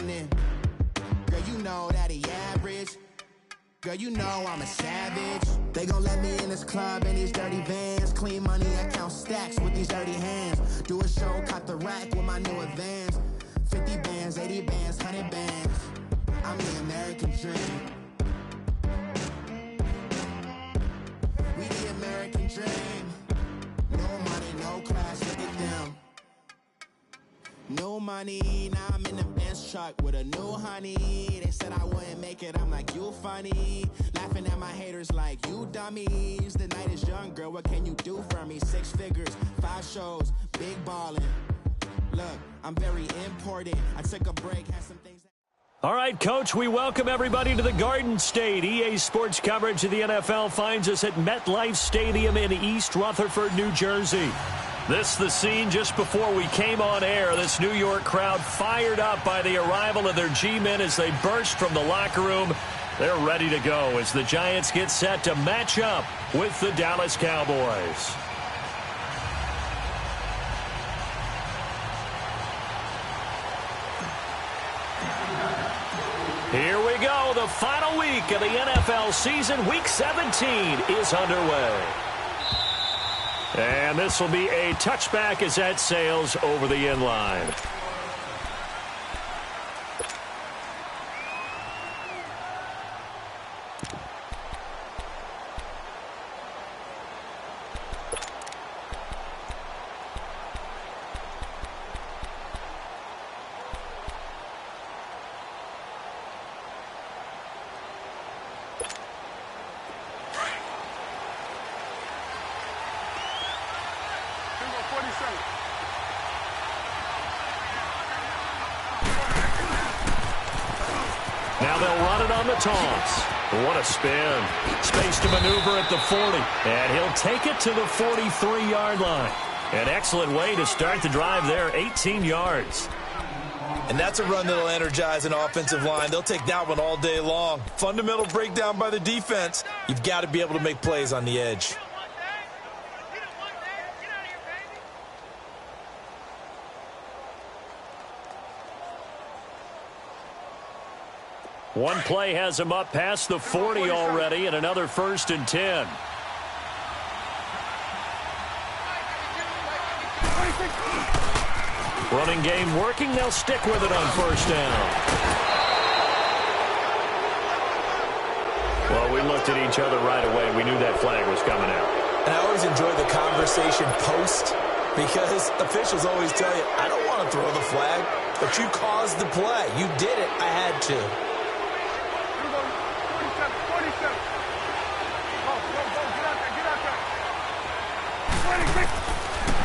happening. Girl, you know that he average. Girl, you know I'm a savage. They gon' let me in this club in these dirty vans. Clean money, I count stacks with these dirty hands. Do a show, caught the rack with my new advance. 50 bands, 80 bands, 100 bands. I'm the American dream. We the American dream. No money, no class, look at them. No money, now I'm in the Benz truck with a new honey. They said I wouldn't make it, I'm like, you funny. Laughing at my haters like, you dummies. The night is young, girl, what can you do for me? 6 figures, 5 shows, big ballin'. Look, I'm very important. I took a break, had some things. All right, Coach, we welcome everybody to the Garden State. EA Sports coverage of the NFL finds us at MetLife Stadium in East Rutherford, New Jersey. This the scene just before we came on air. This New York crowd fired up by the arrival of their G-men as they burst from the locker room. They're ready to go as the Giants get set to match up with the Dallas Cowboys. Here we go. The final week of the NFL season. Week 17 is underway. And this will be a touchback as that sails over the end line. Now they'll run it on the toss. What a spin. Space to maneuver at the 40. And he'll take it to the 43-yard line. An excellent way to start the drive there, 18 yards. And that's a run that'll energize an offensive line. They'll take that one all day long. Fundamental breakdown by the defense. You've got to be able to make plays on the edge. One play has him up past the 40 already, and another 1st and 10. Running game working. They'll stick with it on 1st down. Well, we looked at each other right away. We knew that flag was coming out. And I always enjoy the conversation post because officials always tell you, I don't want to throw the flag, but you caused the play. You did it. I had to.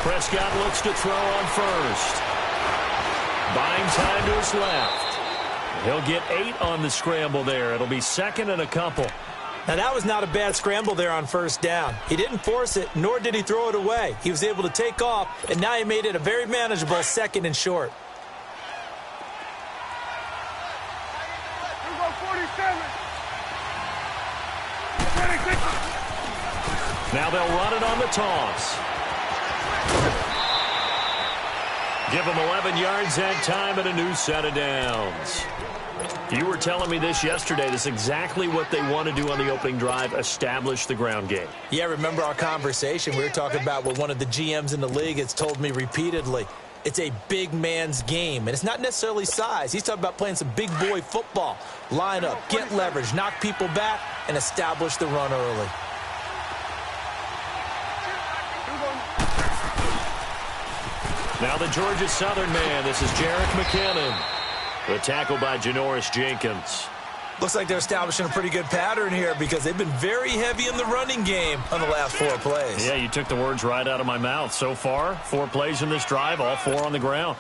Prescott looks to throw on 1st. Buying time to his left. He'll get 8 on the scramble there. It'll be 2nd and a couple. Now, that was not a bad scramble there on 1st down. He didn't force it, nor did he throw it away. He was able to take off, and now he made it a very manageable 2nd and short. Now they'll run it on the toss. Give him 11 yards that time and a new set of downs. You were telling me this yesterday. This is exactly what they want to do on the opening drive, establish the ground game. Yeah, remember our conversation. We were talking about what one of the GMs in the league has told me repeatedly. It's a big man's game, and it's not necessarily size. He's talking about playing some big boy football. Line up, get leverage, knock people back, and establish the run early. Now the Georgia Southern man. This is Jerick McKinnon. The tackle by Janoris Jenkins. Looks like they're establishing a pretty good pattern here because they've been very heavy in the running game on the last 4 plays. Yeah, you took the words right out of my mouth. So far, 4 plays in this drive, all 4 on the ground.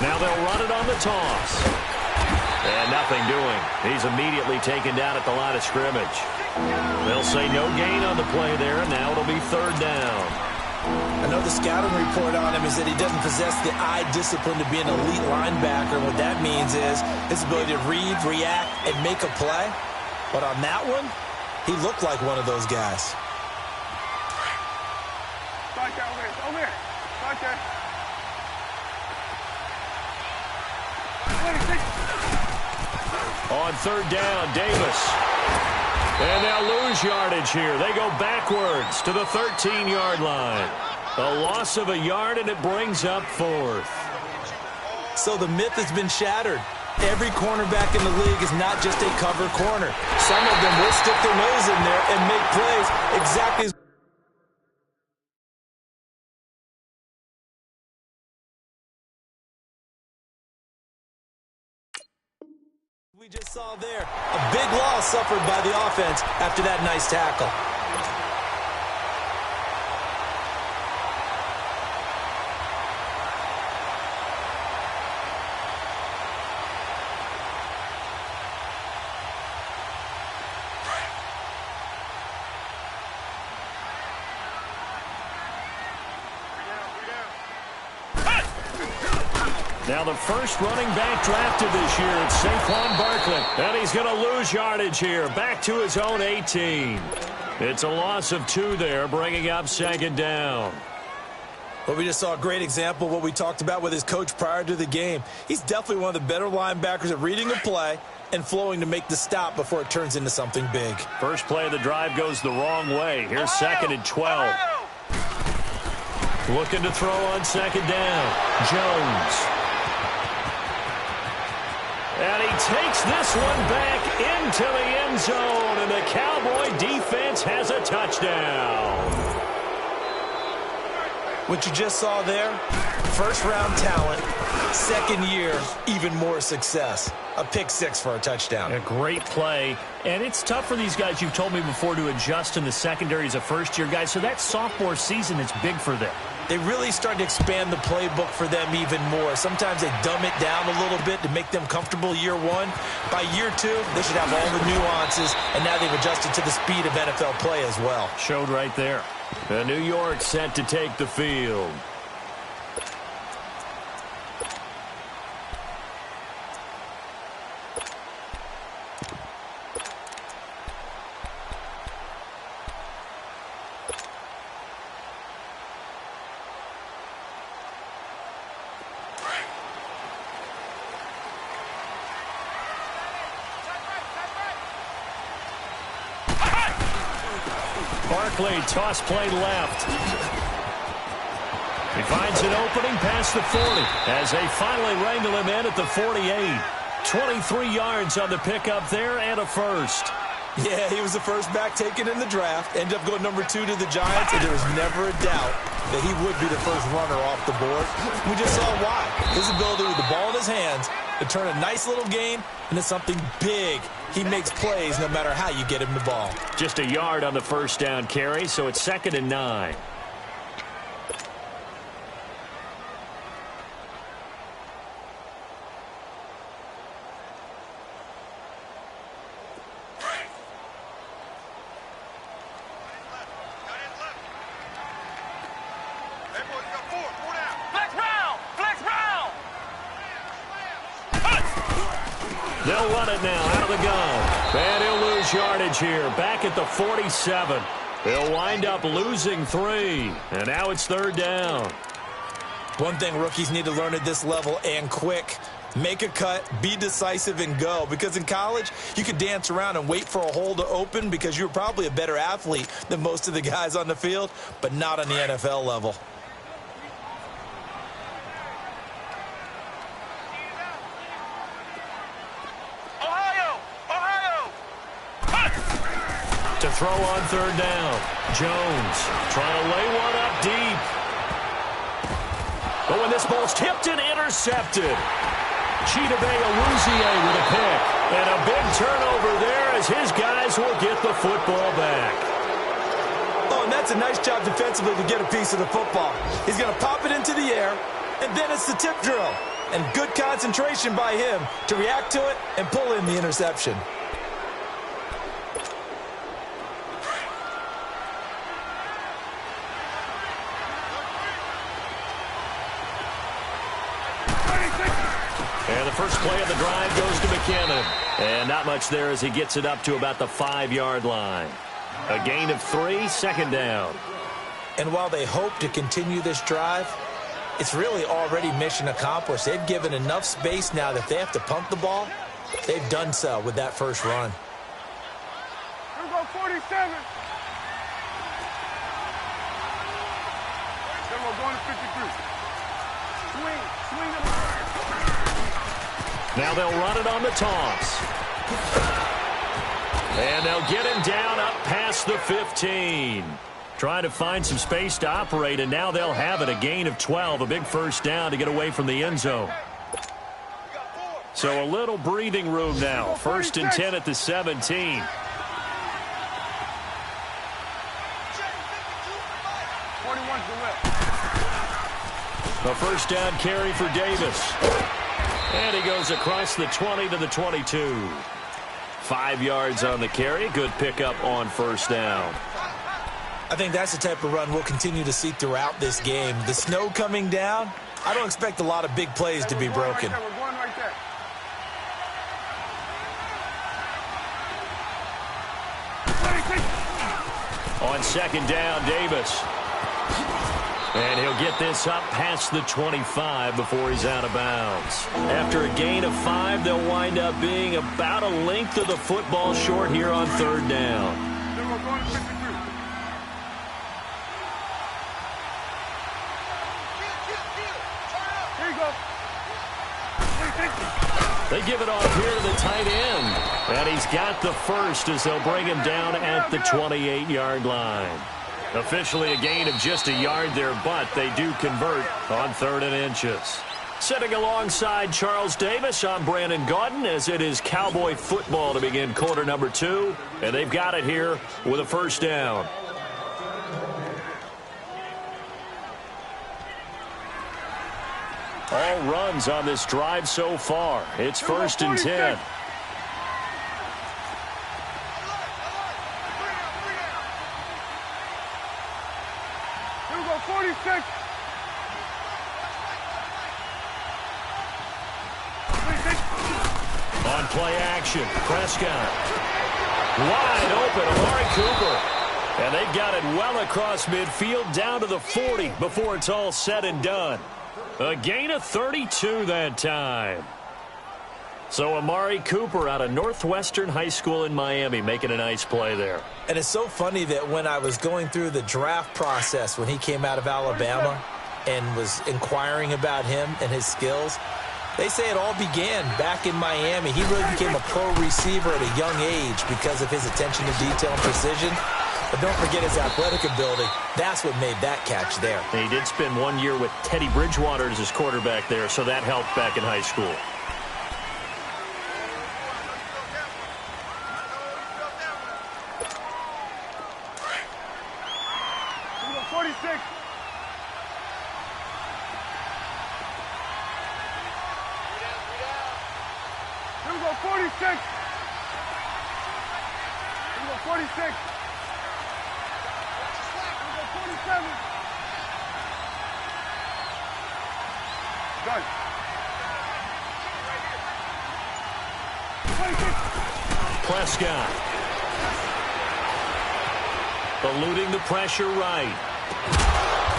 Now they'll run it on the toss. And nothing doing. He's immediately taken down at the line of scrimmage. They'll say no gain on the play there, and now it'll be 3rd down. I know the scouting report on him is that he doesn't possess the eye discipline to be an elite linebacker. And what that means is his ability to read, react, and make a play. But on that one, He looked like one of those guys. Right there, over here. Over here. Right there. On third down, Davis. And they'll lose yardage here. They go backwards to the 13-yard line. A loss of a yard, and it brings up fourth. So the myth has been shattered. Every cornerback in the league is not just a cover corner. Some of them will stick their nose in there and make plays exactly as we just saw there. A big loss suffered by the offense after that nice tackle. Now the first running back drafted this year, it's Saquon Barkley. And he's going to lose yardage here, back to his own 18. It's a loss of 2 there, bringing up second down. Well, we just saw a great example of what we talked about with his coach prior to the game. He's definitely one of the better linebackers at reading a play and flowing to make the stop before it turns into something big. First play of the drive goes the wrong way. Here's second and 12. Looking to throw on second down. Jones. And he takes this one back into the end zone, and the Cowboy defense has a touchdown. What you just saw there, first-round talent, second year, even more success. A pick six for a touchdown. A great play, and it's tough for these guys, you've told me before, to adjust in the secondary as a first-year guy, so that sophomore season is big for them. They really start to expand the playbook for them even more. Sometimes they dumb it down a little bit to make them comfortable year one. By year two, they should have all the nuances, and now they've adjusted to the speed of NFL play as well. Showed right there. New York set to take the field. Barkley, toss play left. He finds an opening past the 40 as they finally wrangle him in at the 48. 23 yards on the pickup there and a first. Yeah, he was the first back taken in the draft. Ended up going number 2 to the Giants, and there was never a doubt that he would be the first runner off the board. We just saw why. His ability with the ball in his hands to turn a nice little gain into something big. He makes plays no matter how you get him the ball. Just a yard on the first down carry, so it's 2nd and 9. They'll run it now out of the gun. And he'll lose yardage here. Back at the 47. They'll wind up losing 3. And now it's 3rd down. One thing rookies need to learn at this level, and quick. Make a cut, be decisive, and go. Because in college, you could dance around and wait for a hole to open because you're probably a better athlete than most of the guys on the field, but not on the NFL level. To throw on 3rd down. Jones trying to lay one up deep. But when this ball's tipped and intercepted. Chidobe Awuzie with a pick. And a big turnover there as his guys will get the football back. Oh, and that's a nice job defensively to get a piece of the football. He's going to pop it into the air, and then it's the tip drill. And good concentration by him to react to it and pull in the interception. And the first play of the drive goes to McKinnon. And not much there as he gets it up to about the 5-yard line. A gain of 3, 2nd down. And while they hope to continue this drive, it's really already mission accomplished. They've given enough space now that they have to pump the ball. They've done so with that first run. Here we go, 47. Then we're going to 53. Swing it. Now they'll run it on the toss. And they'll get him down up past the 15. Trying to find some space to operate, and now they'll have it. A gain of 12, a big first down to get away from the end zone. So a little breathing room now. 1st and 10 at the 17. 41's the whip. A first down carry for Davis. And he goes across the 20 to the 22. 5 yards on the carry. Good pickup on first down. I think that's the type of run we'll continue to see throughout this game. The snow coming down, I don't expect a lot of big plays to be broken. We're going right there. On 2nd down, Davis. And he'll get this up past the 25 before he's out of bounds. After a gain of 5, they'll wind up being about a length of the football short here on 3rd down. Then we're going to 53. Here you go. They give it off here to the tight end. And he's got the first as they'll bring him down at the 28-yard line. Officially a gain of just a yard there, but they do convert on 3rd and inches. Sitting alongside Charles Davis, I'm Brandon Gaudin, as it is Cowboy football to begin quarter number 2. And they've got it here with a first down. All runs on this drive so far. It's 1st and 10. Here we go, 46. On play action, Prescott. Wide open, Amari Cooper. And they've got it well across midfield down to the 40 before it's all said and done. A gain of 32 that time. So Amari Cooper out of Northwestern High School in Miami making a nice play there. And it's so funny that when I was going through the draft process when he came out of Alabama and was inquiring about him and his skills, they say it all began back in Miami. He really became a pro receiver at a young age because of his attention to detail and precision. But don't forget his athletic ability. That's what made that catch there. And he did spend 1 year with Teddy Bridgewater as his quarterback there, so that helped back in high school. Here we go, 46. Here we go, 46. Here we go, 46. 47. Done. 26. Prescott. Eluding the pressure right.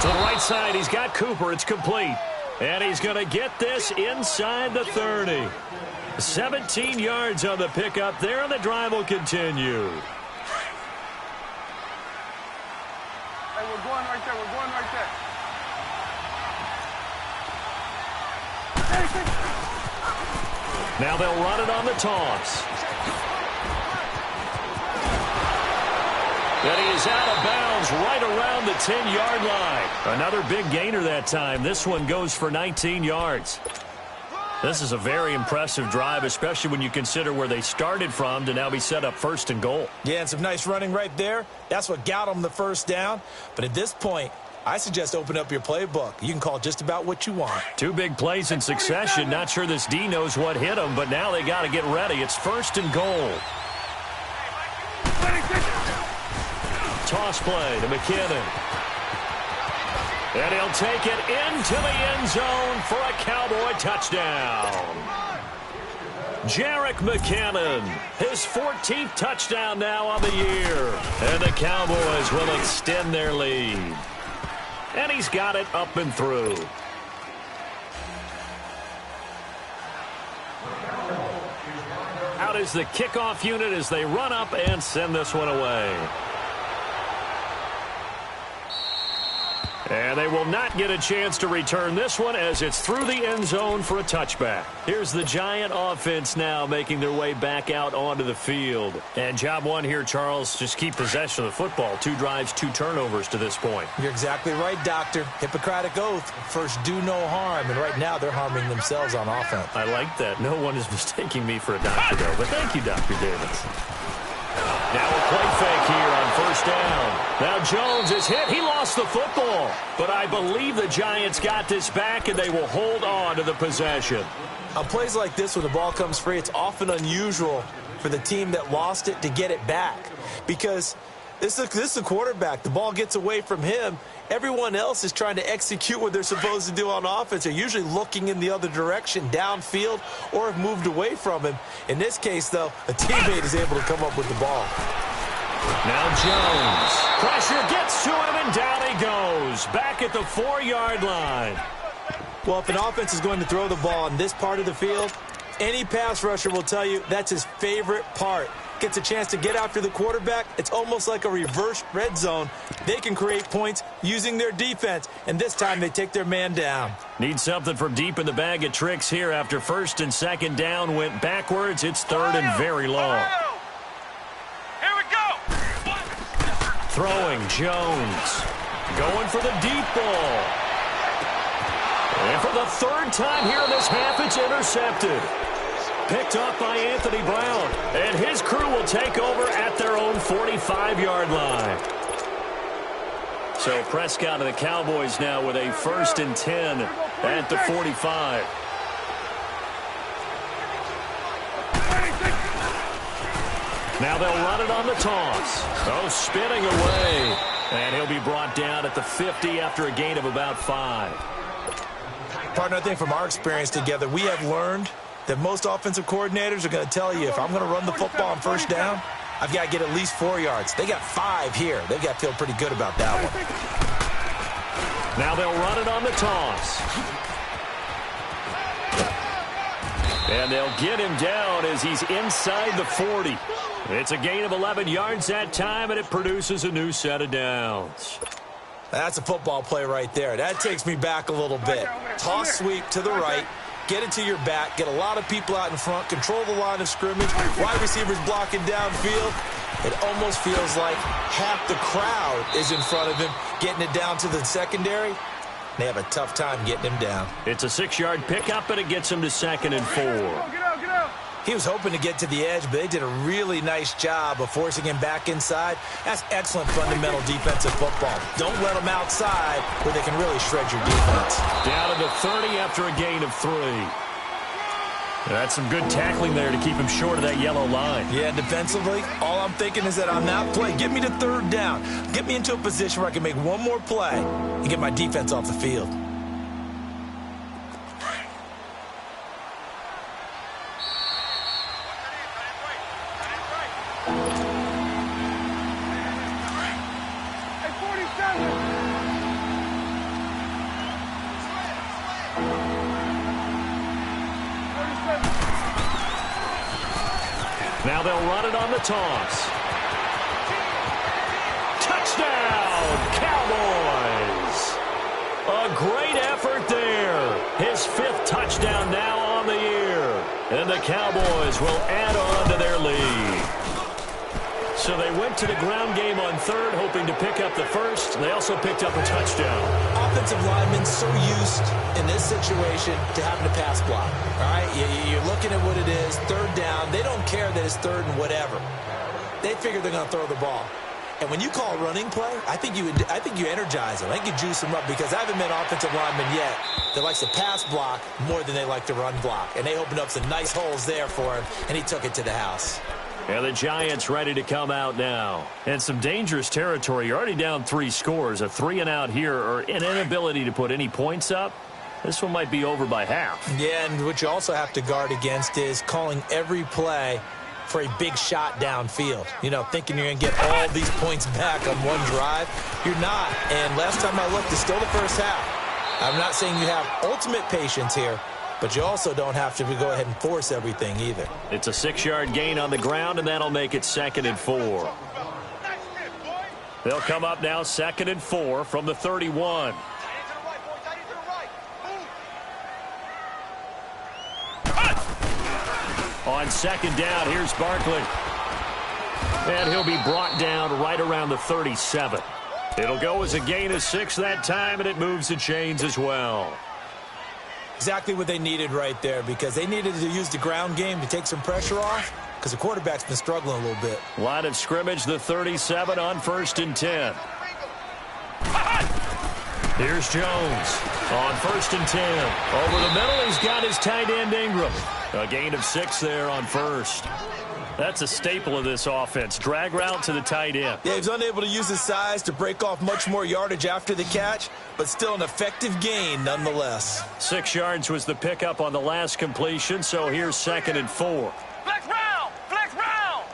To the right side, he's got Cooper. It's complete. And he's going to get this inside the 30. 17 yards on the pickup there, and the drive will continue. We're going right there. We're going right there. Now they'll run it on the toss. And he is out of bounds right around the 10-yard line. Another big gainer that time. This one goes for 19 yards. This is a very impressive drive, especially when you consider where they started from to now be set up 1st and goal. Yeah, and some nice running right there. That's what got them the first down. But at this point, I suggest open up your playbook. You can call just about what you want. 2 big plays in succession. Not sure this D knows what hit him, but now they got to get ready. It's 1st and goal. Toss play to McKinnon. And he'll take it into the end zone for a Cowboy touchdown. Jerick McKinnon, his 14th touchdown now on the year. And the Cowboys will extend their lead. And he's got it up and through. Out is the kickoff unit as they run up and send this one away. And they will not get a chance to return this one as it's through the end zone for a touchback. Here's the Giant offense now making their way back out onto the field. And job one here, Charles, just keep possession of the football. 2 drives, 2 turnovers to this point. You're exactly right, Doctor. Hippocratic oath. First, do no harm. And right now, they're harming themselves on offense. I like that. No one is mistaking me for a doctor, though. But thank you, Dr. Davis. Now a play fake here on first down. Now Jones is hit. He lost the football. But I believe the Giants got this back, and they will hold on to the possession. On plays like this, when the ball comes free, it's often unusual for the team that lost it to get it back. Because this is a quarterback. The ball gets away from him. Everyone else is trying to execute what they're supposed to do on offense. They're usually looking in the other direction, downfield, or have moved away from him. In this case, though, a teammate is able to come up with the ball. Now Jones. Pressure gets to him, and down he goes. Back at the 4-yard line. Well, if an offense is going to throw the ball in this part of the field, any pass rusher will tell you that's his favorite part. Gets a chance to get after the quarterback. It's almost like a reverse red zone. They can create points using their defense, and this time they take their man down. Need something from deep in the bag of tricks here after 1st and 2nd down went backwards. It's 3rd and very long. Here we go. Throwing Jones. Going for the deep ball. And for the 3rd time here in this half, it's intercepted. Picked off by Anthony Brown. And his crew will take over at their own 45-yard line. So Prescott and the Cowboys now with a 1st and 10 at the 45. Now they'll run it on the toss. Oh, spinning away. And he'll be brought down at the 50 after a gain of about 5. Partner, I think from our experience together, we have learned that most offensive coordinators are going to tell you, if I'm going to run the football on 1st down, I've got to get at least 4 yards. They got 5 here. They've got to feel pretty good about that one. Now they'll run it on the toss. And they'll get him down as he's inside the 40. It's a gain of 11 yards that time, and it produces a new set of downs. That's a football play right there. That takes me back a little bit. Toss sweep to the right. Get it to your back. Get a lot of people out in front. Control the line of scrimmage. Wide receivers blocking downfield. It almost feels like half the crowd is in front of him, getting it down to the secondary. They have a tough time getting him down. It's a 6-yard pickup, and it gets him to 2nd and 4. Get out. He was hoping to get to the edge, but they did a really nice job of forcing him back inside. That's excellent fundamental defensive football. Don't let them outside where they can really shred your defense. Down to the 30 after a gain of 3. That's some good tackling there to keep him short of that yellow line. Yeah, defensively, all I'm thinking is that on that play, get me to 3rd down. Get me into a position where I can make one more play and get my defense off the field. Now they'll run it on the toss. Touchdown, Cowboys! A great effort there. His 5th touchdown now on the year. And the Cowboys will add on to their lead. So they went to the ground game on 3rd, hoping to pick up the 1st. They also picked up a touchdown. Offensive linemen so used in this situation to having to pass block. All right, you're looking at what it is, 3rd down. They don't care that it's 3rd and whatever. They figure they're going to throw the ball. And when you call a running play, I think you energize them. I think you juice them up, because I haven't met an offensive lineman yet that likes to pass block more than they like to run block. And they opened up some nice holes there for him, and he took it to the house. And the Giants ready to come out now. And some dangerous territory. You're already down 3 scores. A 3-and-out here, or an inability to put any points up. This one might be over by half. Yeah, and what you also have to guard against is calling every play for a big shot downfield. You know, thinking you're going to get all these points back on one drive. You're not. And last time I looked, it's still the first half. I'm not saying you have ultimate patience here, but you also don't have to go ahead and force everything either. It's a 6-yard gain on the ground, and that'll make it 2nd and 4. They'll come up now 2nd and 4 from the 31. On 2nd down, here's Barkley. And he'll be brought down right around the 37. It'll go as a gain of 6 that time, and it moves the chains as well. Exactly what they needed right there, because they needed to use the ground game to take some pressure off, because the quarterback's been struggling a little bit. Line of scrimmage, the 37 on 1st and 10. Here's Jones on 1st and 10. Over the middle, he's got his tight end Ingram. A gain of 6 there on 1st. That's a staple of this offense. Drag route to the tight end. Yeah, he's unable to use his size to break off much more yardage after the catch, but still an effective gain nonetheless. 6 yards was the pickup on the last completion, so here's 2nd and 4. Flex round! Flex round!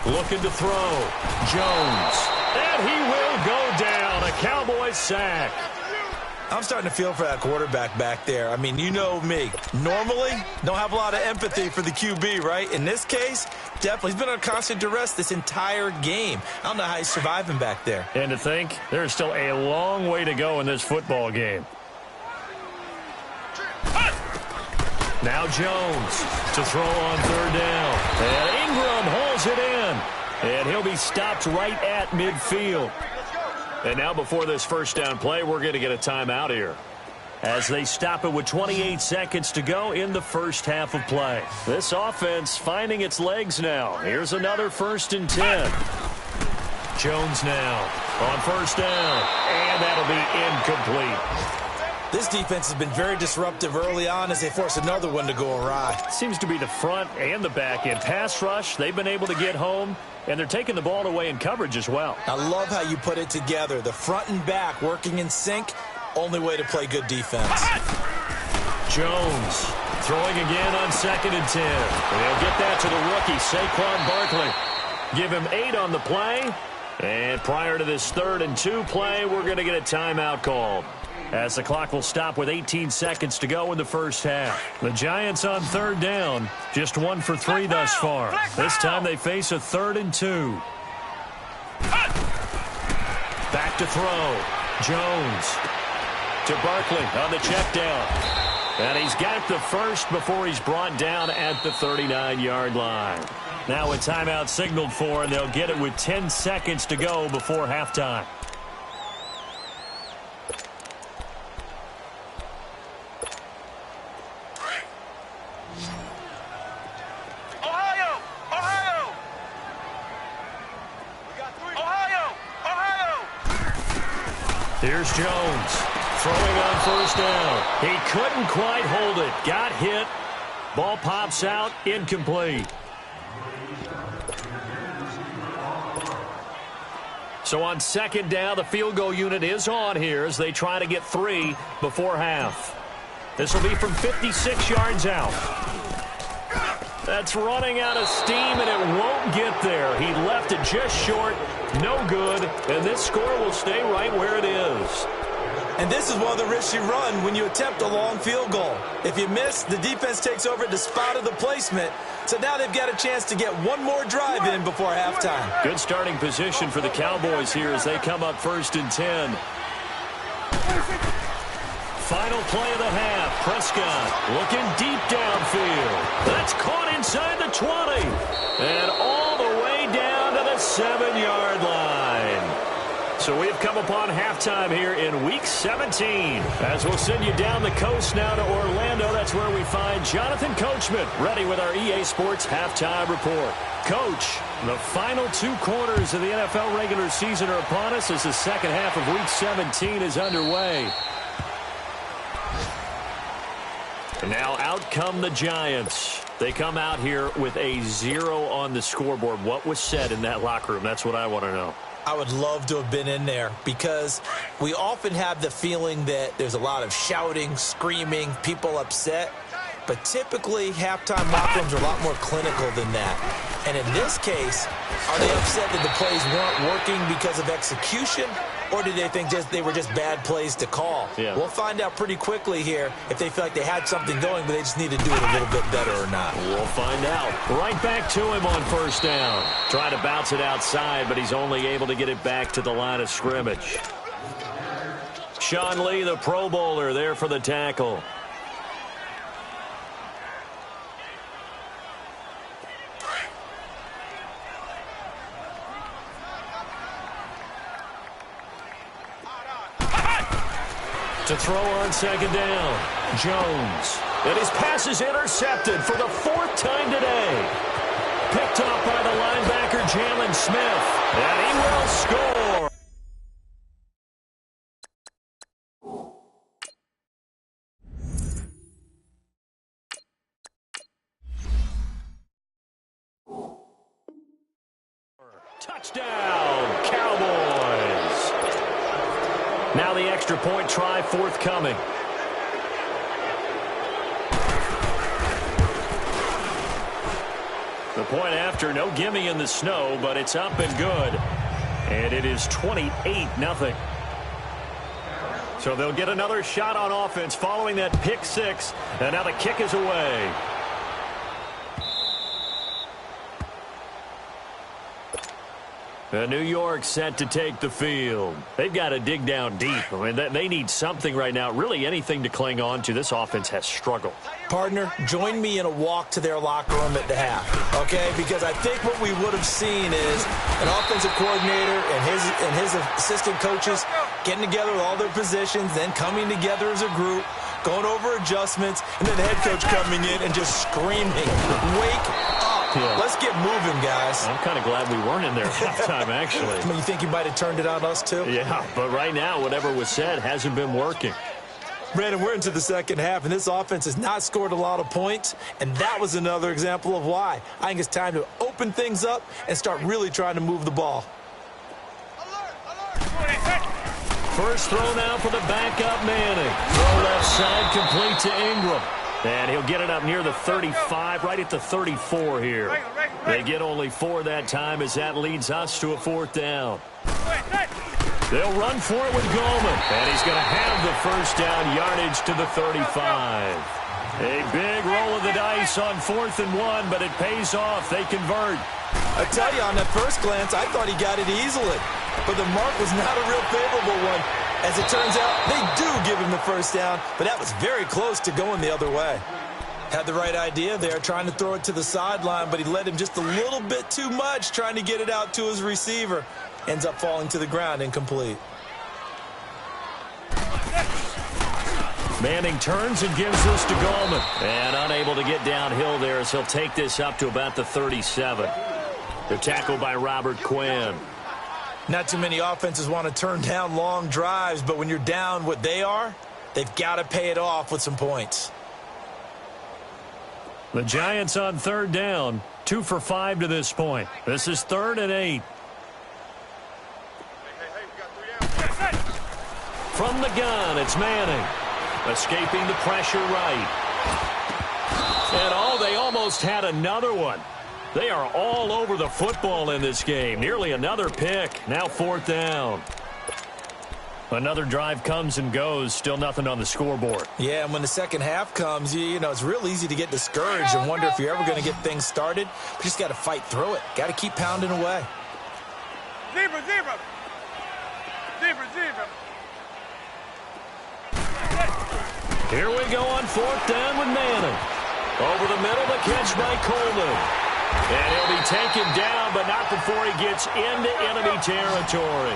Looking to throw. Jones. And he will go down. A Cowboys sack. I'm starting to feel for that quarterback back there. I mean, you know me. Normally, don't have a lot of empathy for the QB, right? In this case, definitely. He's been on constant duress this entire game. I don't know how he's surviving back there. And to think, there's still a long way to go in this football game. Now Jones to throw on 3rd down. And Ingram hauls it in. And he'll be stopped right at midfield. And now before this first down play, we're going to get a timeout here, as they stop it with 28 seconds to go in the first half of play. This offense finding its legs now. Here's another 1st and 10. Jones now on 1st down, and that'll be incomplete. This defense has been very disruptive early on as they force another one to go awry. Seems to be the front and the back end. Pass rush, they've been able to get home, and they're taking the ball away in coverage as well. I love how you put it together. The front and back working in sync, only way to play good defense. Jones throwing again on 2nd and 10. And he'll get that to the rookie, Saquon Barkley. Give him 8 on the play. And prior to this 3rd and 2 play, we're going to get a timeout called, as the clock will stop with 18 seconds to go in the first half. The Giants on 3rd down, just 1 for 3 thus far. This time they face a 3rd and 2. Back to throw. Jones to Barkley on the check down. And he's got the first before he's brought down at the 39-yard line. Now a timeout signaled for, and they'll get it with 10 seconds to go before halftime. Here's Jones throwing on 1st down. He couldn't quite hold it. Got hit. Ball pops out. Incomplete. So on 2nd down, the field goal unit is on here as they try to get 3 before half. This will be from 56 yards out. That's running out of steam, and it won't get there. He left it just short. No good, and this score will stay right where it is. And this is one of the risks you run when you attempt a long field goal. If you miss, the defense takes over at the spot of the placement. So now they've got a chance to get one more drive in before halftime. Good starting position for the Cowboys here as they come up 1st and 10. Final play of the half. Prescott looking deep downfield. That's caught inside the 20. And all the way down to the 7-yard line. So we have come upon halftime here in Week 17. As we'll send you down the coast now to Orlando, that's where we find Jonathan Coachman ready with our EA Sports Halftime Report. Coach, the final 2 quarters of the NFL regular season are upon us as the second half of Week 17 is underway. And now out come the Giants. They come out here with a 0 on the scoreboard. What was said in that locker room? That's what I want to know. I would love to have been in there because we often have the feeling that there's a lot of shouting, screaming, people upset. But typically, halftime locker rooms are a lot more clinical than that. And in this case, are they upset that the plays weren't working because of execution, or did they think they were just bad plays to call? Yeah. We'll find out pretty quickly here if they feel like they had something going, but they just need to do it a little bit better or not. We'll find out. Right back to him on first down. Trying to bounce it outside, but he's only able to get it back to the line of scrimmage. Sean Lee, the Pro Bowler, there for the tackle. To throw on second down, Jones. And his pass is intercepted for the 4th time today. Picked off by the linebacker, Jalen Smith. And he will score. Touchdown, Cowboys. Now the extra point try forthcoming. The point after, no gimme in the snow, but it's up and good. And it is 28-0. So they'll get another shot on offense following that pick six. And now the kick is away. New York set to take the field. They've got to dig down deep. I mean, they need something right now, really anything to cling on to. This offense has struggled. Partner, join me in a walk to their locker room at the half, okay? Because I think what we would have seen is an offensive coordinator and his assistant coaches getting together with all their positions, then coming together as a group, going over adjustments, and then the head coach coming in and just screaming, "Wake up." Yeah. Let's get moving, guys. I'm kind of glad we weren't in there at halftime, actually. I mean, you think you might have turned it on us, too? Yeah, but right now, whatever was said hasn't been working. Brandon, we're into the second half, and this offense has not scored a lot of points, and that was another example of why. I think it's time to open things up and start really trying to move the ball. First throw now for the backup Manning. Throw left side, complete to Ingram. And he'll get it up near the 35, right at the 34 here. They get only 4 that time as that leads us to a 4th down. They'll run for it with Goldman. And he's going to have the first down yardage to the 35. A big roll of the dice on 4th and 1, but it pays off. They convert. I tell you, on that first glance, I thought he got it easily. But the mark was not a real favorable one. As it turns out, they do give him the first down, but that was very close to going the other way. Had the right idea there, trying to throw it to the sideline, but he led him just a little bit too much, trying to get it out to his receiver. Ends up falling to the ground, incomplete. Manning turns and gives this to Goldman. And unable to get downhill there as he'll take this up to about the 37. The tackle by Robert Quinn. Not too many offenses want to turn down long drives, but when you're down what they are, they've got to pay it off with some points. The Giants on 3rd down, 2 for 5 to this point. This is 3rd and 8. From the gun, it's Manning. Escaping the pressure right. And they almost had another one. They are all over the football in this game. Nearly another pick. Now 4th down. Another drive comes and goes. Still nothing on the scoreboard. Yeah, and when the second half comes, you know, it's real easy to get discouraged and wonder if you're ever going to get things started. You just got to fight through it. Got to keep pounding away. Zebra, zebra. Zebra, zebra. Here we go on 4th down with Manning. Over the middle, the catch by Coleman. And he'll be taken down, but not before he gets into enemy territory.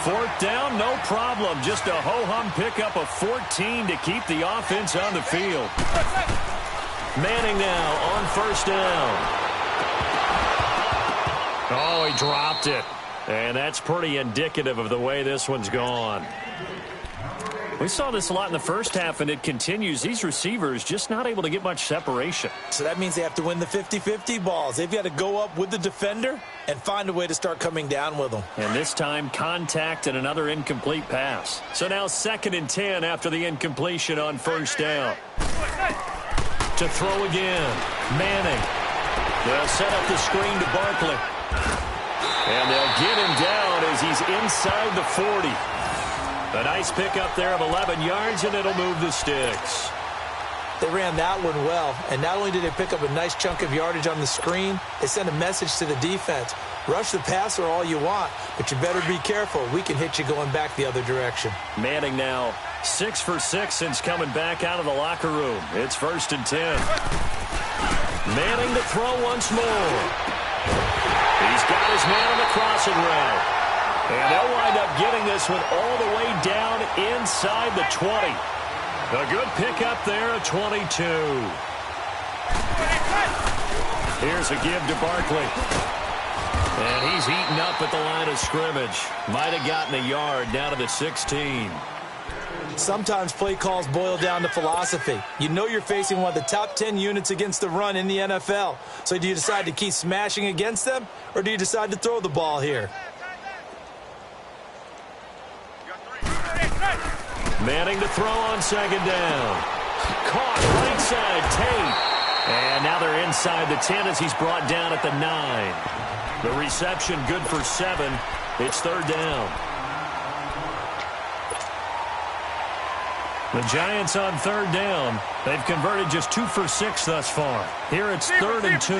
4th down, no problem. Just a ho-hum pickup of 14 to keep the offense on the field. Manning now on 1st down. Oh, he dropped it. And that's pretty indicative of the way this one's gone. We saw this a lot in the first half, and it continues. These receivers just not able to get much separation. So that means they have to win the 50-50 balls. They've got to go up with the defender and find a way to start coming down with them. And this time, contact and another incomplete pass. So now 2nd and 10 after the incompletion on first down. To throw again. Manning. They'll set up the screen to Barkley. And they'll get him down as he's inside the 40. A nice pickup there of 11 yards, and it'll move the sticks. They ran that one well, and not only did they pick up a nice chunk of yardage on the screen, they sent a message to the defense. Rush the passer all you want, but you better be careful. We can hit you going back the other direction. Manning now 6 for 6 since coming back out of the locker room. It's 1st and 10. Manning to throw once more. He's got his man on the crossing route. And they'll wind up getting this one all the way down inside the 20. A good pickup there at 22. Here's a give to Barkley. And he's eaten up at the line of scrimmage. Might have gotten a yard down to the 16. Sometimes play calls boil down to philosophy. You know you're facing one of the top 10 units against the run in the NFL. So do you decide to keep smashing against them, or do you decide to throw the ball here? Manning to throw on 2nd down. Caught right side, Tate. And now they're inside the 10 as he's brought down at the 9. The reception good for 7. It's 3rd down. The Giants on 3rd down. They've converted just 2 for 6 thus far. Here it's 3rd and 2.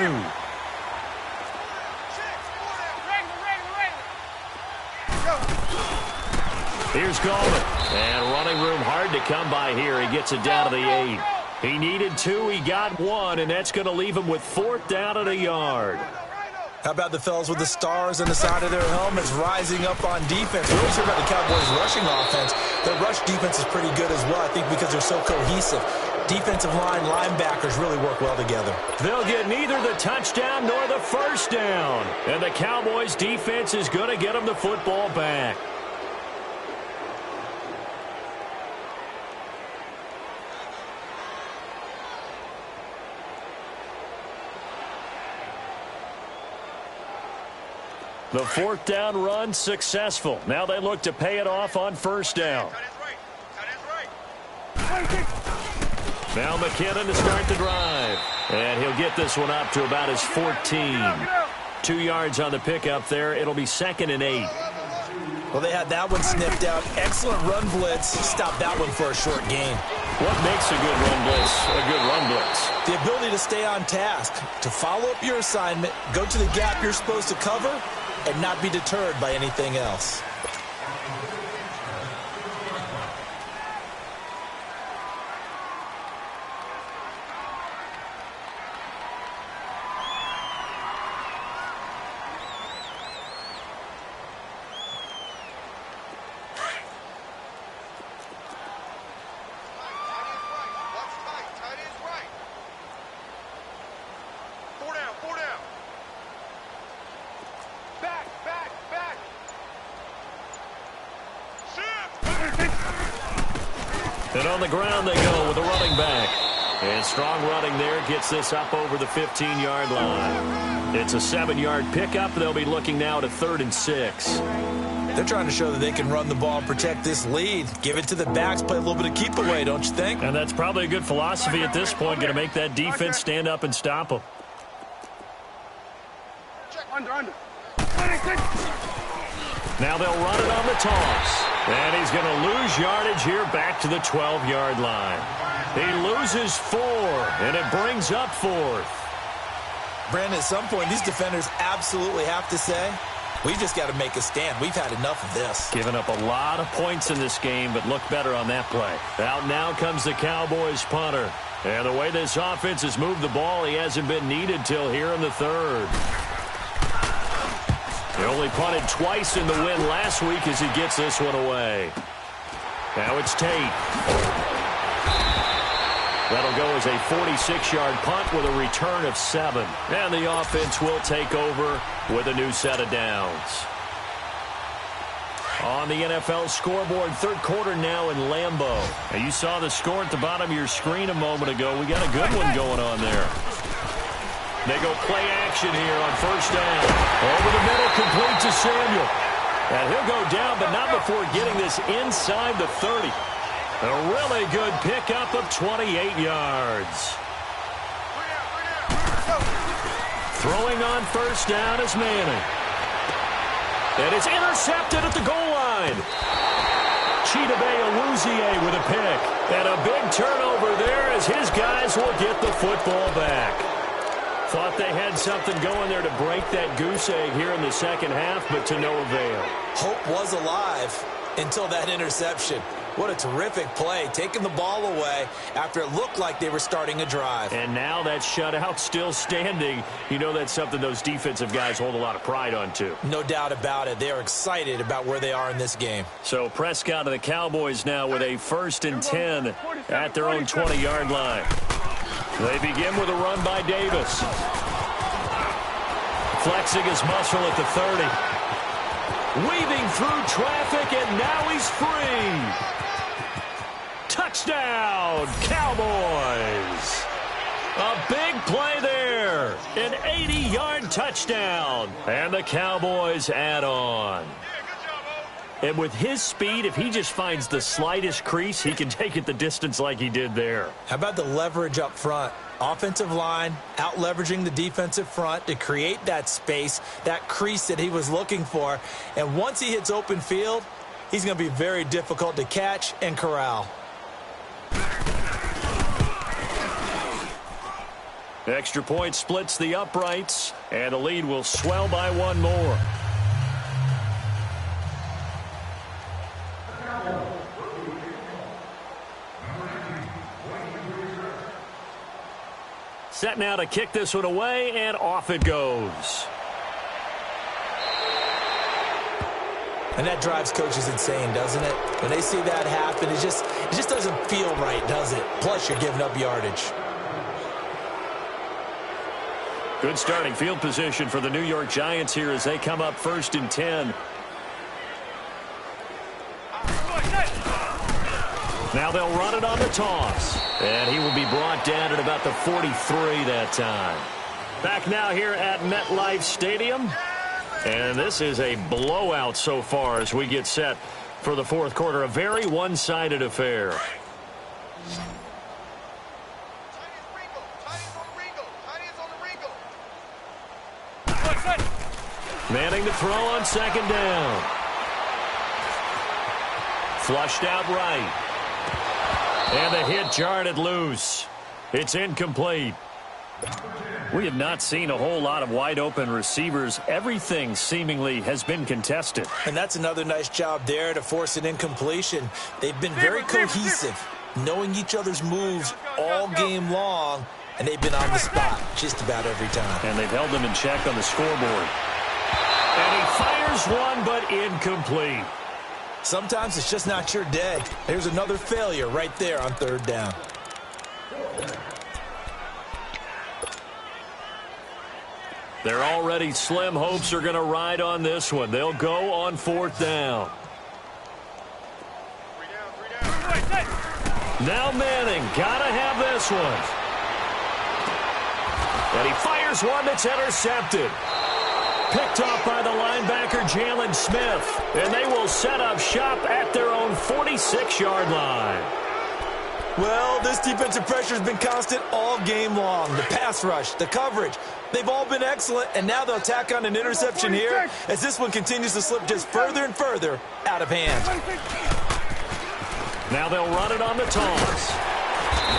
Here's Gallman. And running room hard to come by here. He gets it down to the 8. He needed 2. He got 1. And that's going to leave him with 4th down at a yard. How about the fellas with the stars on the side of their helmets rising up on defense? We're really sure about the Cowboys' rushing offense. Their rush defense is pretty good as well, I think, because they're so cohesive. Defensive line, linebackers really work well together. They'll get neither the touchdown nor the 1st down. And the Cowboys' defense is going to get them the football back. The 4th down run successful. Now they look to pay it off on 1st down. Now McKinnon to start the drive. And he'll get this one up to about his 14. 2 yards on the pickup there. It'll be 2nd and 8. Well, they had that one sniffed out. Excellent run blitz. Stop that one for a short gain. What makes a good run blitz a good run blitz? The ability to stay on task, to follow up your assignment, go to the gap you're supposed to cover, and not be deterred by anything else. And on the ground they go with a running back. And strong running there gets this up over the 15-yard line. It's a 7-yard pickup. They'll be looking now to 3rd and 6. They're trying to show that they can run the ball and protect this lead. Give it to the backs, play a little bit of keep away, don't you think? And that's probably a good philosophy at this point, going to make that defense stand up and stop them. Under. Now they'll run it on the toss. And he's going to lose yardage here back to the 12-yard line. He loses 4, and it brings up 4th. Brandon, at some point, these defenders absolutely have to say, we just got to make a stand. We've had enough of this. Giving up a lot of points in this game, but look better on that play. Out now comes the Cowboys punter. And the way this offense has moved the ball, he hasn't been needed till here in the 3rd. He only punted twice in the win last week as he gets this one away. Now it's Tate. That'll go as a 46-yard punt with a return of 7. And the offense will take over with a new set of downs. on the NFL scoreboard. Third quarter now in Lambeau. Now you saw the score at the bottom of your screen a moment ago. We got a good one going on there. They go play action here on first down. Over the middle, complete to Samuel. And he'll go down, but not before getting this inside the 30. A really good pickup of 28 yards. Throwing on first down is Manning. And it's intercepted at the goal line. Chidobe Awuzie with a pick. And a big turnover there as his guys will get the football back. Thought they had something going there to break that goose egg here in the second half, but to no avail. Hope was alive until that interception. What a terrific play, taking the ball away after it looked like they were starting a drive. And now that shutout still standing. You know that's something those defensive guys hold a lot of pride on, too. No doubt about it. They are excited about where they are in this game. So Prescott and the Cowboys now with a 1st and 10 at their own 20-yard line. They begin with a run by Davis. Flexing his muscle at the 30. Weaving through traffic, and now he's free. Touchdown, Cowboys. A big play there. An 80-yard touchdown. And the Cowboys add on. And with his speed, if he just finds the slightest crease, he can take it the distance like he did there. How about the leverage up front? Offensive line out-leveraging the defensive front to create that space, that crease that he was looking for. And once he hits open field, he's going to be very difficult to catch and corral. Extra point splits the uprights, and the lead will swell by one more. Set now to kick this one away, and off it goes. And that drives coaches insane, doesn't it? When they see that happen, it just doesn't feel right, does it? Plus, you're giving up yardage. Good starting field position for the New York Giants here as they come up 1st and 10. Now they'll run it on the toss. And he will be brought down at about the 43 that time. Back now here at MetLife Stadium. And this is a blowout so far as we get set for the fourth quarter. A very one-sided affair. Manning to throw on second down. Flushed out right. And the hit jarred it loose. It's incomplete. We have not seen a whole lot of wide-open receivers. Everything seemingly has been contested. And that's another nice job there to force an incompletion. They've been very cohesive, knowing each other's moves all game long, and they've been on the spot just about every time. And they've held them in check on the scoreboard. And he fires one, but incomplete. Sometimes it's just not your day. There's another failure right there on third down. Their already slim hopes are going to ride on this one. They'll go on fourth down. Now Manning, gotta have this one. And he fires one that's intercepted. Picked off by the linebacker, Jalen Smith. And they will set up shop at their own 46-yard line. Well, this defensive pressure has been constant all game long. The pass rush, the coverage, they've all been excellent, and now they'll tack on an interception here as this one continues to slip just further and further out of hand. Now they'll run it on the toss.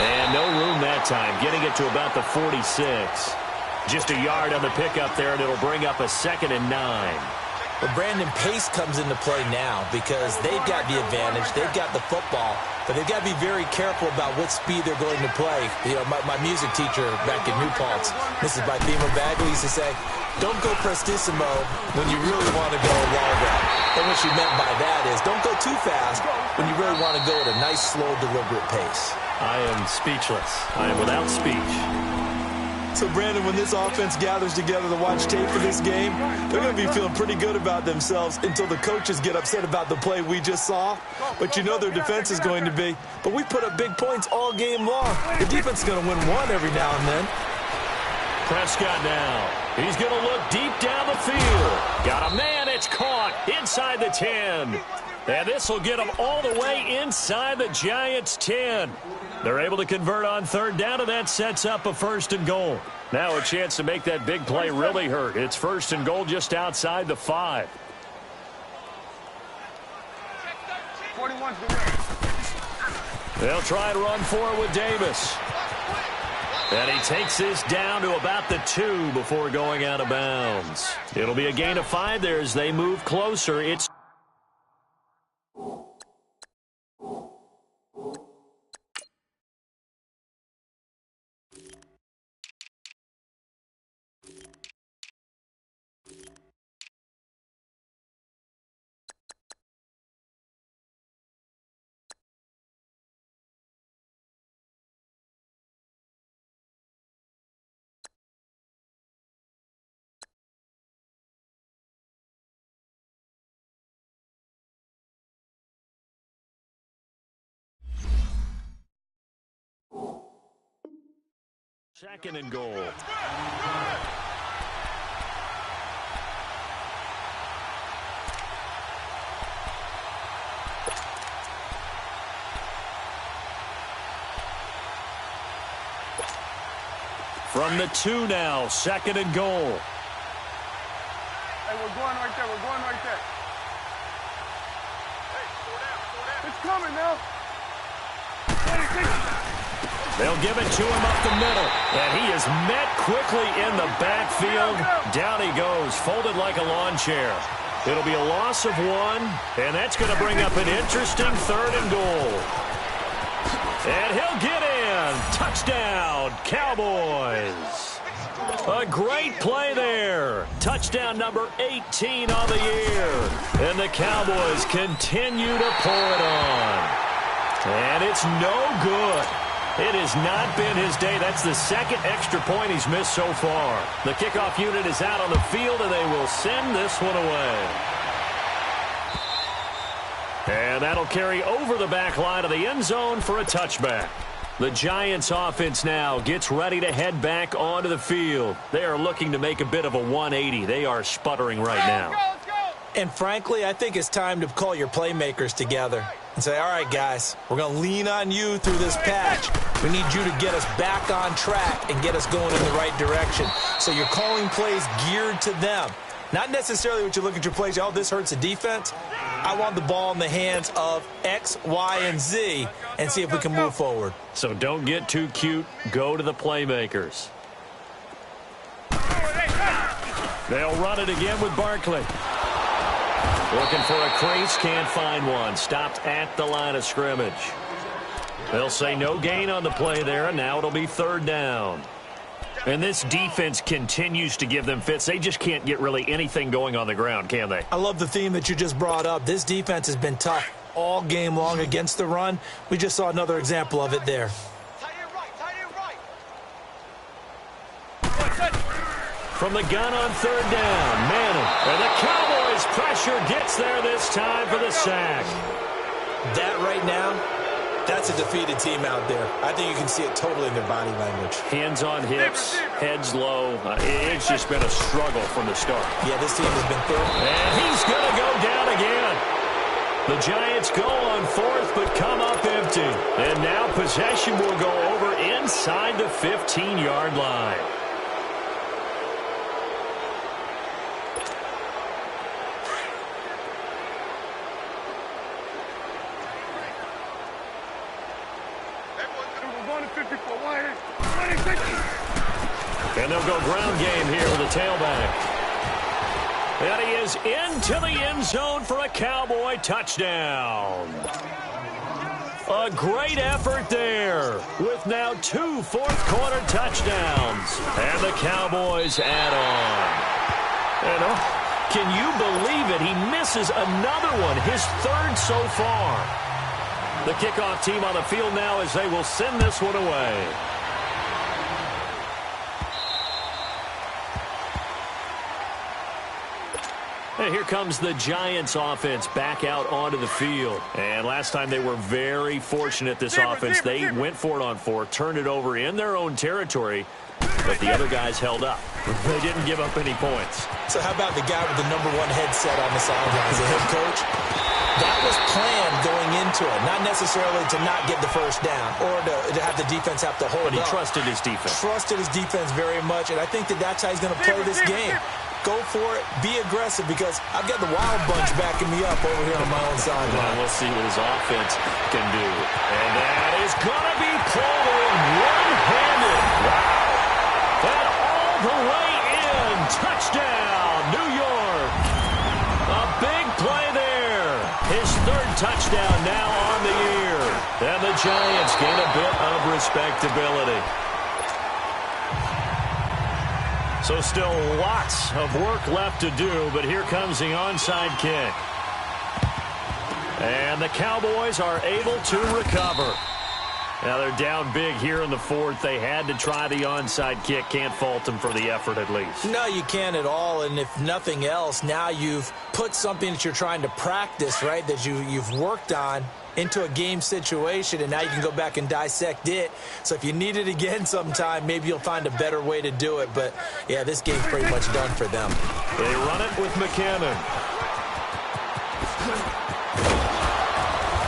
And no room that time, getting it to about the 46. Just a yard on the pickup there, and it'll bring up a 2nd and 9. Well, Brandon, pace comes into play now because they've got the advantage. They've got the football, but they've got to be very careful about what speed they're going to play. You know, my music teacher back in New Paltz, Mrs. Bythema Bagley, used to say, don't go prestissimo when you really want to go a long route. And what she meant by that is don't go too fast when you really want to go at a nice, slow, deliberate pace. I am speechless. I am without speech. So, Brandon, when this offense gathers together to watch tape for this game, they're going to be feeling pretty good about themselves until the coaches get upset about the play we just saw. But you know their defense is going to be. But we put up big points all game long. The defense is going to win one every now and then. Prescott now. He's going to look deep down the field. Got a man. It's caught inside the 10. And this will get them all the way inside the Giants' 10. They're able to convert on third down, and that sets up a 1st and goal. Now a chance to make that big play really hurt. It's 1st and goal just outside the 5. 41's the win. They'll try to run for it with Davis. And he takes this down to about the 2 before going out of bounds. It'll be a gain of 5 there as they move closer. It's second and goal. From the 2 now, 2nd and goal. Hey, we're going right there. We're going right there. Hey, slow down. It's coming now. 26. They'll give it to him up the middle. And he is met quickly in the backfield. Down he goes, folded like a lawn chair. It'll be a loss of 1, and that's going to bring up an interesting 3rd and goal. And he'll get in. Touchdown, Cowboys. A great play there. Touchdown number 18 on the year. And the Cowboys continue to pour it on. And it's no good. It has not been his day. That's the 2nd extra point he's missed so far. The kickoff unit is out on the field, and they will send this one away. And that'll carry over the back line of the end zone for a touchback. The Giants offense now gets ready to head back onto the field. They are looking to make a bit of a 180. They are sputtering right now. And frankly, I think it's time to call your playmakers together and say, all right, guys, we're going to lean on you through this patch. We need you to get us back on track and get us going in the right direction. So you're calling plays geared to them. Not necessarily what you look at your plays, oh, this hurts the defense. I want the ball in the hands of X, Y, and Z and see if we can move forward. So don't get too cute. Go to the playmakers. They'll run it again with Barkley. Looking for a crease, can't find one. Stopped at the line of scrimmage. They'll say no gain on the play there, and now it'll be 3rd down. And this defense continues to give them fits. They just can't get really anything going on the ground, can they? I love the theme that you just brought up. This defense has been tough all game long against the run. We just saw another example of it there. From the gun on 3rd down, Manning. And the Cowboys pressure gets there this time for the sack. That right now, that's a defeated team out there. I think you can see it totally in their body language. Hands on hips, heads low. It's just been a struggle from the start. Yeah, this team has been thorough. And he's going to go down again. The Giants go on 4th but come up empty. And now possession will go over inside the 15-yard line. And they'll go ground game here with the tailback. And he is into the end zone for a Cowboy touchdown. A great effort there with now 2 fourth-quarter touchdowns. And the Cowboys add on. And can you believe it? He misses another one, his 3rd so far. The kickoff team on the field now as they will send this one away. And here comes the Giants offense back out onto the field. And last time they were very fortunate, this offense. They went for it on 4, turned it over in their own territory, but the other guys held up. They didn't give up any points. So how about the guy with the #1 headset on the sidelines, the head coach? That was planned going into it, not necessarily to not get the first down or to have the defense have to hold up. But he trusted his defense. Trusted his defense very much, and I think that's how he's going to play this game. Go for it. Be aggressive, because I've got the Wild Bunch backing me up over here on my own sideline. Well, we'll see what his offense can do. And that is going to be pulled in one-handed. Wow. And all the way in. Touchdown, New York. A big play there. His 3rd touchdown now on the year. And the Giants gain a bit of respectability. So still lots of work left to do, but here comes the onside kick. And the Cowboys are able to recover. Now they're down big here in the 4th. They had to try the onside kick. Can't fault them for the effort at least. No, you can't at all. And if nothing else, now you've put something that you're trying to practice, right, that you've worked on into a game situation, and now you can go back and dissect it. So if you need it again sometime, maybe you'll find a better way to do it. But, yeah, this game's pretty much done for them. They run it with McKinnon.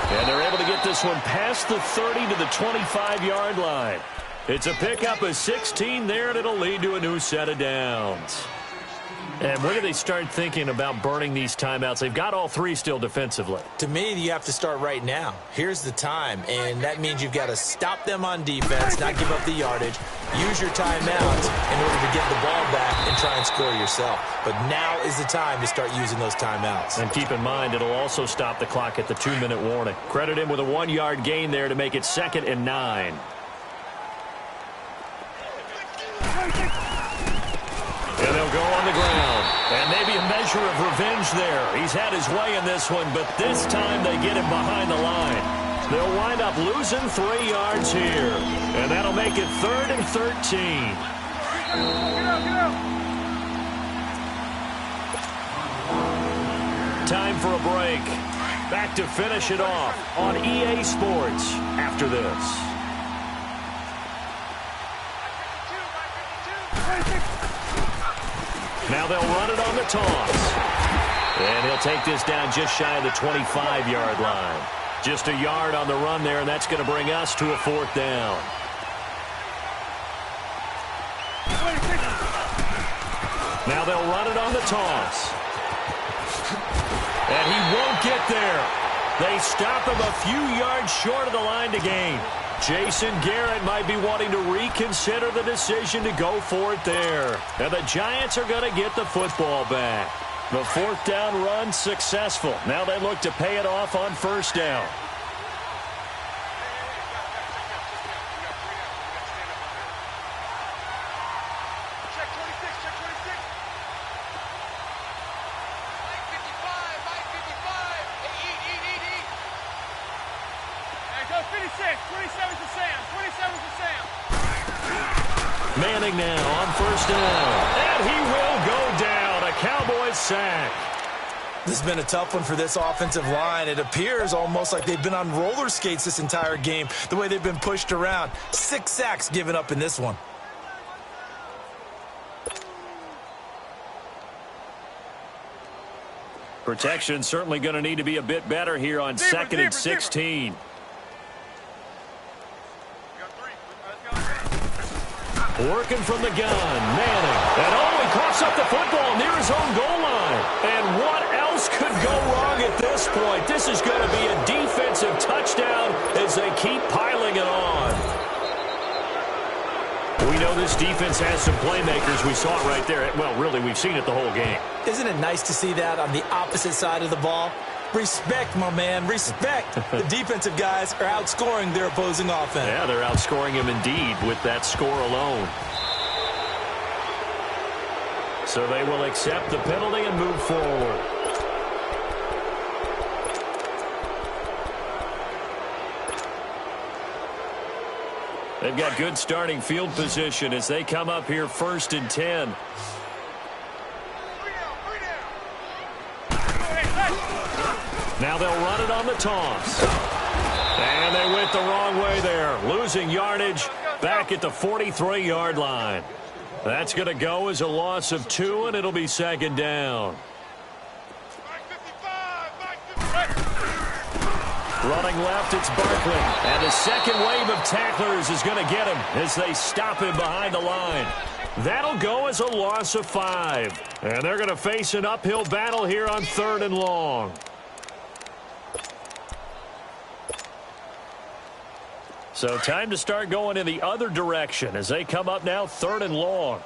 And they're able to get this one past the 30 to the 25-yard line. It's a pickup of 16 there, and it'll lead to a new set of downs. And when do they start thinking about burning these timeouts? They've got all 3 still defensively. To me, you have to start right now. Here's the time, and that means you've got to stop them on defense, not give up the yardage, use your timeouts in order to get the ball back and try and score yourself. But now is the time to start using those timeouts. And keep in mind, it'll also stop the clock at the 2-minute warning. Credit him with a 1-yard gain there to make it 2nd and 9. And they'll go on the ground. And maybe a measure of revenge there. He's had his way in this one, but this time they get him behind the line. They'll wind up losing 3 yards here. And that'll make it 3rd and 13. Time for a break. Back to finish it off on EA Sports after this. Now they'll run it on the toss. And he'll take this down just shy of the 25-yard line. Just a yard on the run there, and that's going to bring us to a 4th down. Now they'll run it on the toss. And he won't get there. They stop him a few yards short of the line to gain. Jason Garrett might be wanting to reconsider the decision to go for it there. And the Giants are going to get the football back. The 4th down run successful. Now they look to pay it off on 1st down. Manning now on 1st down. And he will go down. A Cowboys sack. This has been a tough one for this offensive line. It appears almost like they've been on roller skates this entire game, the way they've been pushed around. 6 sacks given up in this one. Protection certainly going to need to be a bit better here on 2nd and 16. Working from the gun, Manning. And he coughs up the football near his own goal line. And what else could go wrong at this point? This is going to be a defensive touchdown as they keep piling it on. We know this defense has some playmakers. We saw it right there. Well, really, we've seen it the whole game. Isn't it nice to see that on the opposite side of the ball? Respect, my man, respect. The defensive guys are outscoring their opposing offense. Yeah, they're outscoring him indeed with that score alone. So they will accept the penalty and move forward. They've got good starting field position as they come up here 1st and 10. Now they'll run it on the toss. And they went the wrong way there, losing yardage back at the 43-yard line. That's going to go as a loss of 2, and it'll be second down. Running left, it's Barkley. And the second wave of tacklers is going to get him as they stop him behind the line. That'll go as a loss of 5. And they're going to face an uphill battle here on 3rd and long. So time to start going in the other direction as they come up now 3rd and long.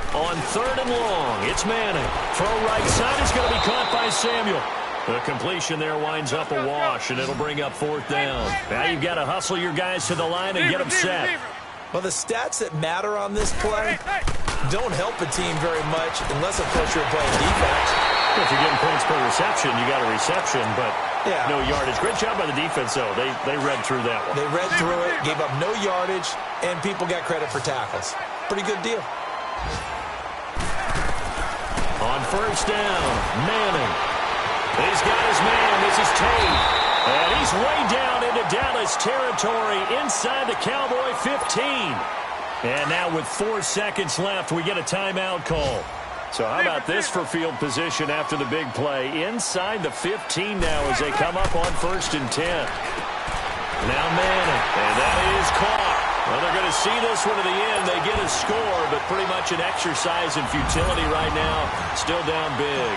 On 3rd and long, it's Manning. Throw right side is going to be caught by Samuel. The completion there winds up a wash, and it'll bring up 4th down. Now you've got to hustle your guys to the line and get them set. Well, the stats that matter on this play don't help a team very much unless, of course, you're playing defense. If you're getting points per reception, you got a reception, but no yardage. Great job by the defense, though. They read through that one. They read through it, gave up no yardage, and people got credit for tackles. Pretty good deal. On 1st down, Manning. He's got his man. This is Tate. And he's way down into Dallas territory inside the Cowboy 15. And now with 4 seconds left, we get a timeout call. So how about this for field position after the big play? Inside the 15 now as they come up on 1st and 10. Now Manning, and that is caught. Well, they're going to see this one to the end. They get a score, but pretty much an exercise in futility right now. Still down big.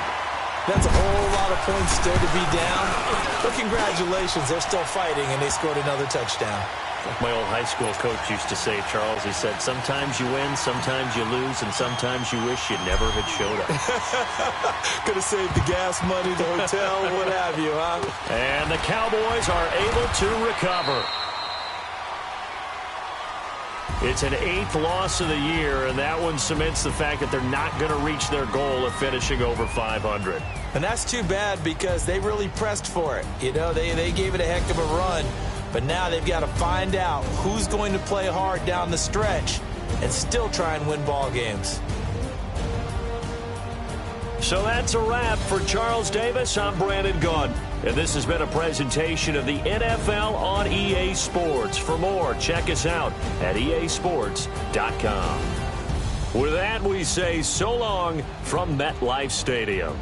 That's a whole lot of points still to be down. But congratulations, they're still fighting, and they scored another touchdown. Like my old high school coach used to say, Charles, he said, sometimes you win, sometimes you lose, and sometimes you wish you never had showed up. Could have saved the gas money, the hotel, what have you, huh? And the Cowboys are able to recover. It's an 8th loss of the year, and that one cements the fact that they're not going to reach their goal of finishing over 500. And that's too bad because they really pressed for it. You know, they gave it a heck of a run, but now they've got to find out who's going to play hard down the stretch and still try and win ball games. So that's a wrap for Charles Davis. I'm Brandon Gunn. And this has been a presentation of the NFL on EA Sports. For more, check us out at easports.com. With that, we say so long from MetLife Stadium.